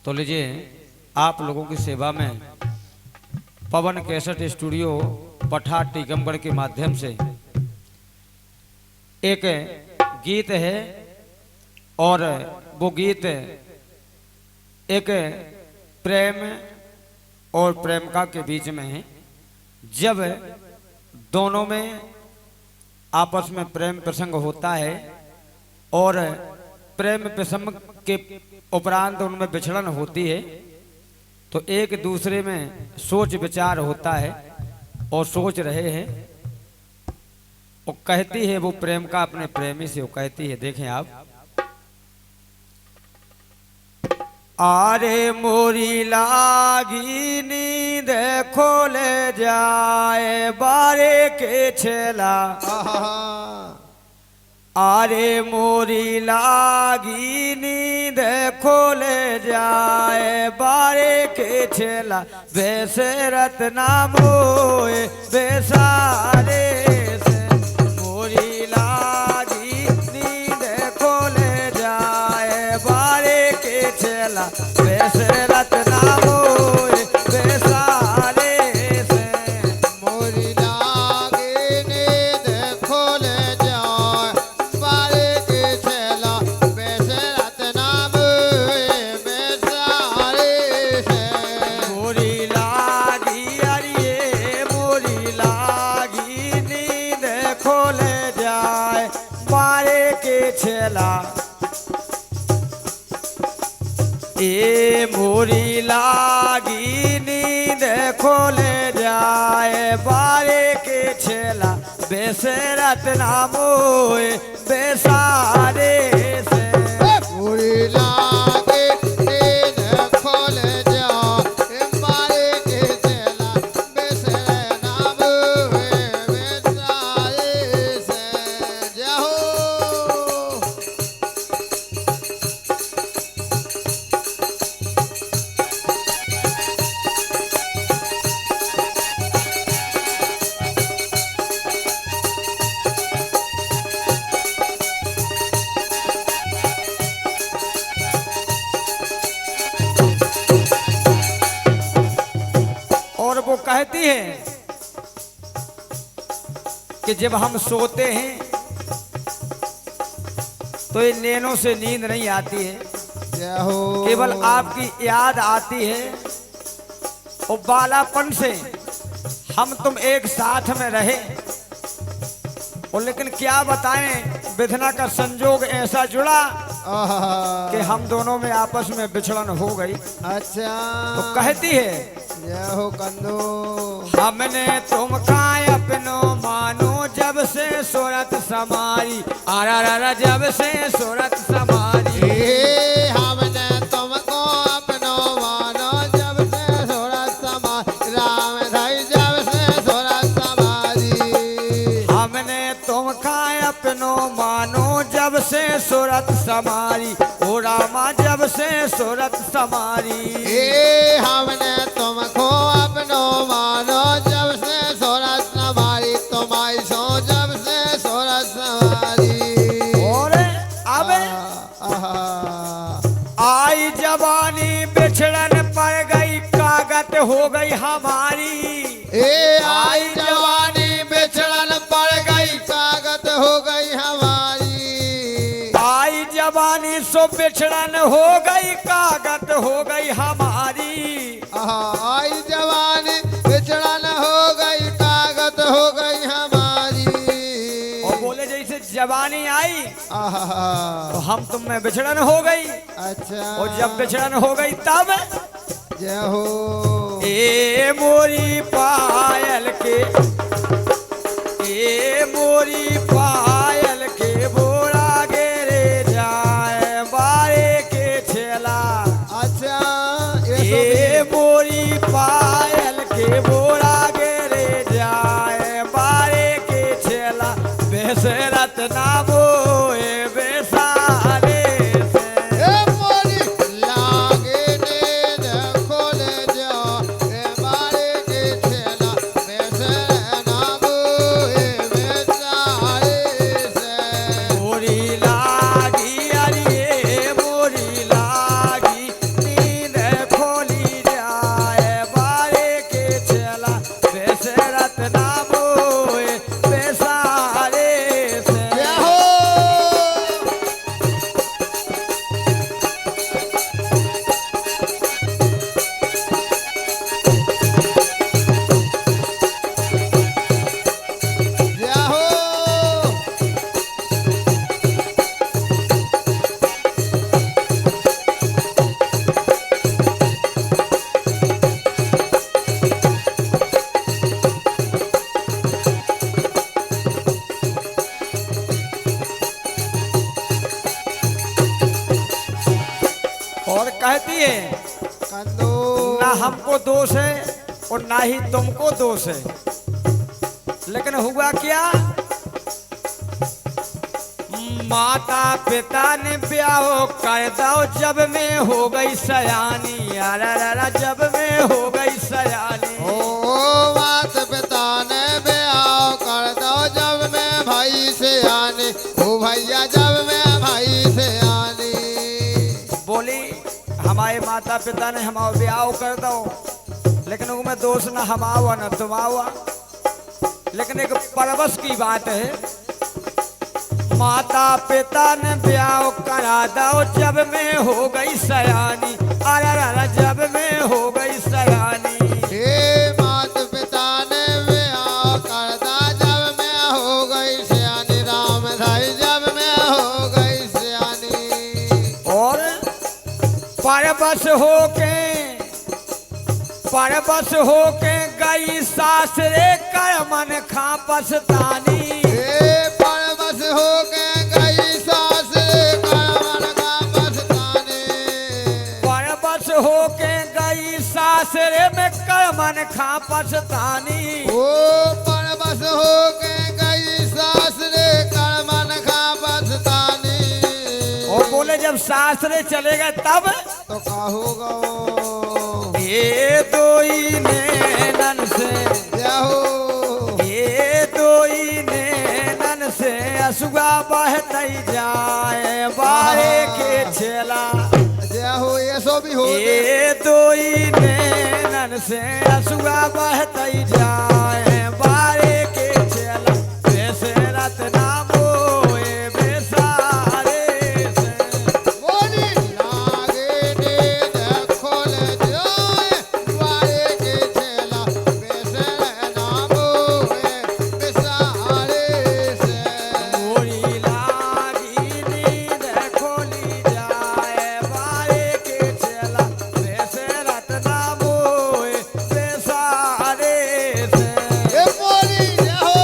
तो लीजिए आप लोगों की सेवा में पवन कैसेट स्टूडियो पठा टीकमगढ़ के माध्यम से एक गीत है और वो गीत एक प्रेम और प्रेमिका के बीच में है। जब दोनों में आपस में प्रेम प्रसंग होता है और प्रेम प्रसंग के उपरांत उनमें विछड़न होती है तो एक दूसरे में सोच विचार होता है और सोच रहे हैं। वो कहती है वो प्रेम का अपने प्रेमी से वो कहती है, देखें आप। आरे मोरी लागी नींद खोले जाए बारे के छेला, आरे मोरी लागी नींद खोले जाए बारे के छेला, वैसे रत्ना मोए बेसारे से मोरी लागी नींद खोले जाए बारे के छेला, वैसे रत्ना मोए बेसारे से मोरी लागी नींद खोले जाए बारे के छेला, वैसे रत्ना मोए बेसारे से मोरी लागी अरिये मोरी लागी नींद खोले जाए बारे के छेला, ए मोरी लागी नींद खोले जाए बारे के छेला, बेसे रत्ना मोए बेसारे से मोरी लागी नींद खोले जाए बारे के छेला, वैसे रत्ना मोए बेसारे से जय हो। और वो कहती है कि जब हम सोते हैं तो इन नैनों से नींद नहीं आती है, जय हो। केवल आपकी याद आती है। और बालापन से हम तुम एक साथ में रहे और लेकिन क्या बताएं विधना का संजोग ऐसा जुड़ा आहा। कि हम दोनों में आपस में विछड़न हो गई। अच्छा तो कहती है जय हो कंदो। हमने तुम खाए अपनो मानो जब से सूरत समारी, आरा जब से सूरत समारी, ए हमने तुमको अपनो मानो जब से सूरत समारी, राम धाई जब से सूरत समारी, हमने तुम खाए अपनो मानो जब से सूरत समारी, ओ रामा जब से सूरत समारी, ए हमने तुमको अपनो मानो जब से सूरत समारी, तुम्हारी सो जब से सूरत समारी। और अब आहा। आई जवानी बिछड़न पड़ गई कागत हो गई हमारी, ए आई जवानी बिछड़न पड़ गई ताकत हो गई हमारी, आई जवानी सो बिछड़न हो गई कागत हो गई हमारी, आहा। आई जवानी बिछड़न हो गई ताकत हो गई हमारी। और बोले जैसे जवानी आई आहा। तो हम तुम में बिछड़न हो गई, अच्छा और जब बिछड़न हो गई तब जय हो। ए मोरी पायल के, ए मोरी पायल के बोरा गेरे जाए बारे के छेला, अच्छा ए मोरी पायल के बोरा गेरे जाए बारे के छेला, बेसे रत्ना मोए बेसारे से ए मोरी लागे नींद खोले जाओ ए बारे के छेला, वैसे नाम ए बेचारे और कहती है कंदू ना हमको दोष है और ना ही तुमको दोष है, लेकिन हुआ क्या, माता पिता ने ब्याह कर दो जब मैं हो गई सयानी, अरे जब मैं हो गई सयानी। ओ मात पिता ने ब्याह कर दो जब मैं भाई से आने, ओ भैया जब मैं भाई से आने। बोली हमारे माता पिता ने हमारा ब्याह कर दो, लेकिन उसमें दोष न हमारा न तुम्हारा, लेकिन एक परवश की बात है, माता पिता ने ब्याह करा दो जब मैं हो गई सयानी, अरे जब मैं हो गई सयानी। हे मात पिता ने ब्याह कर दा जब मैं हो गई सयानी, राम धाई जब मैं हो गई सयानी। और परवश होके गई सासरे कर मन खा पछतानी, परवश हो के गई सासरे कर मन खा पछतानी। परवश होके गई सासरे में कर मन खा पछतानी। ओ परवश हो के गई सासरे कर मन खा पछतानी। और बोले जब सासरे चले गए तब तो का होगा ये दोई नैनन से, ये दोई नैनन से असुआ बहतई जाए बारे के छेला, जय हो ये सो भी हो। ये दोई नैनन से असुआ बहतई जाए बारे के छेला, वैसे रत नामो ए बेसारे से। बोली लागे ने देखो ले जाए बारे के छेला, वैसे नाम होए बेसारे से। मोरी लागी नींद खोली जाए बारे के छेला, वैसे रत नामो ए बेसारे से। ये बोली जय हो।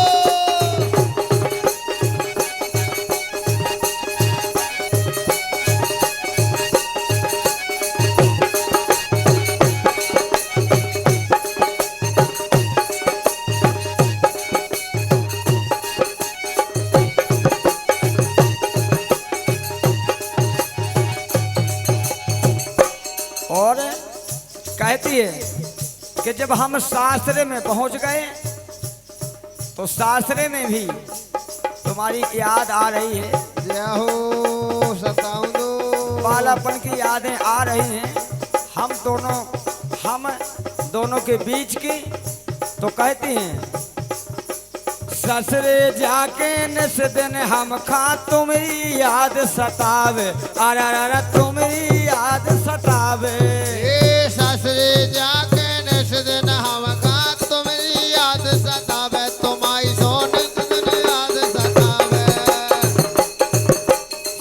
और कहती है कि जब हम सासरे में पहुंच गए तो सासरे में भी तुम्हारी याद आ रही है, जय हो सताऊं बालापन की यादें आ रही हैं, हम दोनों के बीच की। तो कहती हैं ससुरे जाके निस दिन हम खा तुम्हारी याद सतावे, अरे तुम्हारी याद सतावे। ए ससुरे जाके निस दिन हम खा तुम्हारी याद सतावे, तुम्हारी सोन दिन याद सतावे।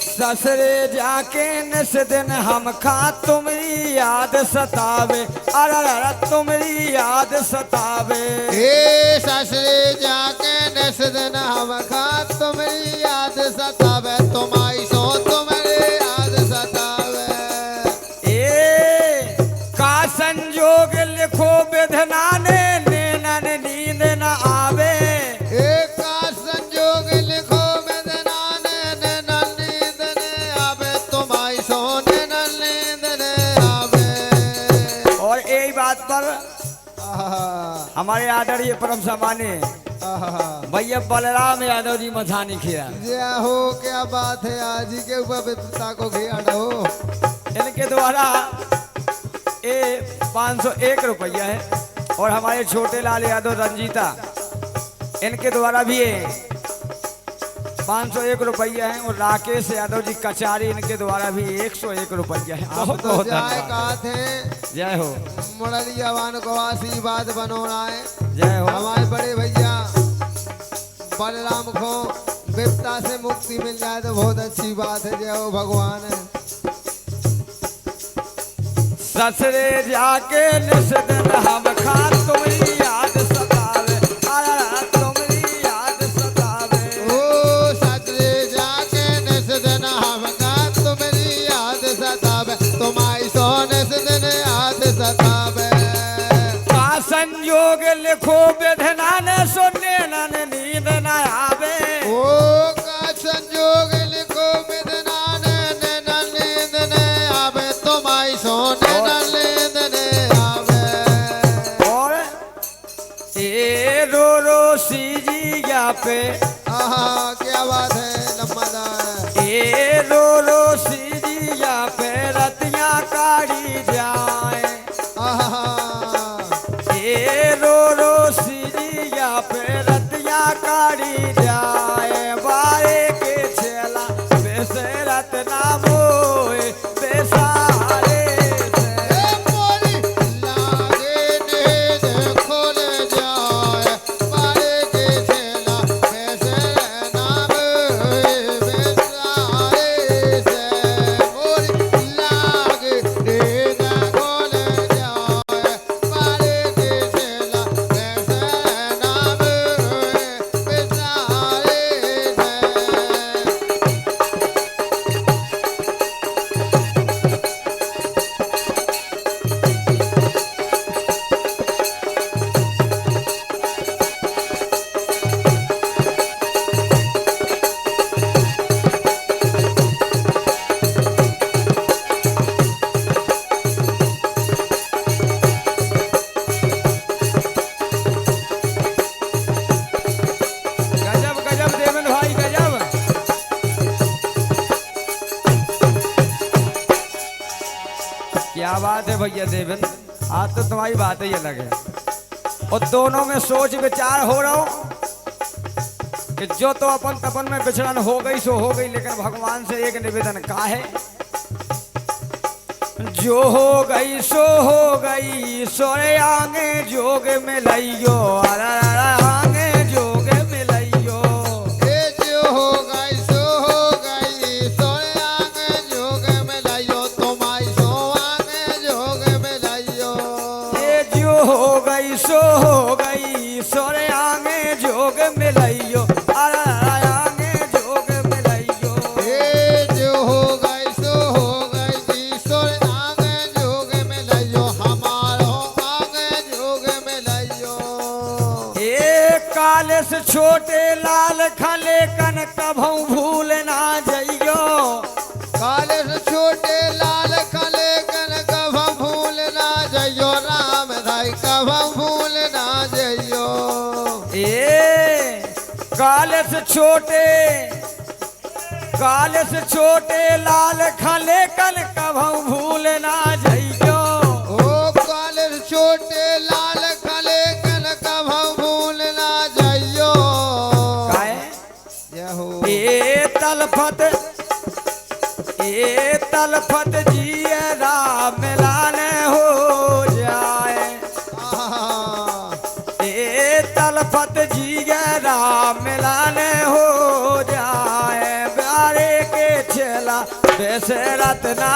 ससुरे जाके निस दिन हम खा तुम्हारी याद सतावे, अरे तुम्हारी याद सतावे। ए ससुरे जाके निस दिन हम खा तुम्हारी याद सतावे, तुम्हारी सो तुम्हारी याद सतावे। ए का संजोग लिखो विधना ने नैनन नींद न आवे, एक का संजोग लिखो वेदना ने नींद ने आवे, तुम्हारी सोने नींद ने आवे। और यही बात पर आहा, हमारे आदरणीय परम सम्मानीय आहा। भैया बलराम यादव जी मधानी खिया, जय हो, क्या बात है, आज ही के ऊपर पिता को घेरा हो। इनके द्वारा ये 501 रुपया है, और हमारे छोटे लाल यादव रंजीता इनके द्वारा भी ये 501 रुपया है, और राकेश यादव जी कचारी इनके द्वारा भी 101 रुपया है। अब बहुत तो बहुत जय धन्यवाद। का थे जय हो, मुरली जवान को आशीर्वाद बनो रहा है। जय हो। हमारे बड़े भैया बलराम को विपदा से मुक्ति मिल जाए तो बहुत अच्छी बात है। जय हो भगवान। ससुरे जाके निस दिन हम खा तुम्हारी याद सतावे, अरे तुम्हारी याद सतावे। ओ ससुरे जाके निस दिन हम खा तुम्हारी याद सतावे, तुम्हारी लगे। आहा क्या बात है लम्बा ए रो रो सीरिया पे रतिया काढ़ी जाए। आहा ए रो रो सीरिया पे रतिया काढ़ी जाए। बारे के छेला बेसे रतना मोए बेसारे से। मोरी लागे ने खोल जाए बारे के छेला वैसे नाम बेसारे से। मोरी लागे ने खोल जाए बारे के छेला वैसे नाम बेसारे से। गजब गजब देवन भाई गजब। क्या बात है भैया देवन, आज तो तुम्हारी बात ही अलग है। और दोनों में सोच विचार हो रहा हो कि जो तो अपन तपन में बिछड़न हो गई सो हो गई, लेकिन भगवान से एक निवेदन का है, जो हो गई सो हो गई सोरे आगे जोग में लइयो। आगे जोग में लइयो। ए जो हो गई सो हो गई सोने आगे जोग में लाइयो तुम्हारी सो आगे जोग में लाइयो। ये जो हो गई सो हो गई सोरे आगे जोग में लइयो। आगे जोग में लइयो। ए जो हो गई सो हो गई जी सोने आगे जोग में लाइयो हमारो आगे जोग में लाइयो। एक काले से छोटे लाल खले कन कभू भूल ना जइयो। काले से छोटे लाल खले कन कभ भूल ना जइयो राम धाई कभ भूल ना जइयो। ए काले से छोटे लाल खले कन कभू भूल ना जइयो। ओ काले से छोटे लाल खले कन कभ भूल ना जइयो। काहे? जय हो ए तलफत जिए राम मिलाने हो जाए। आहा ए तलफत जिए राम मिलाने हो जाए। प्यारे के छेला बेसे रत्ना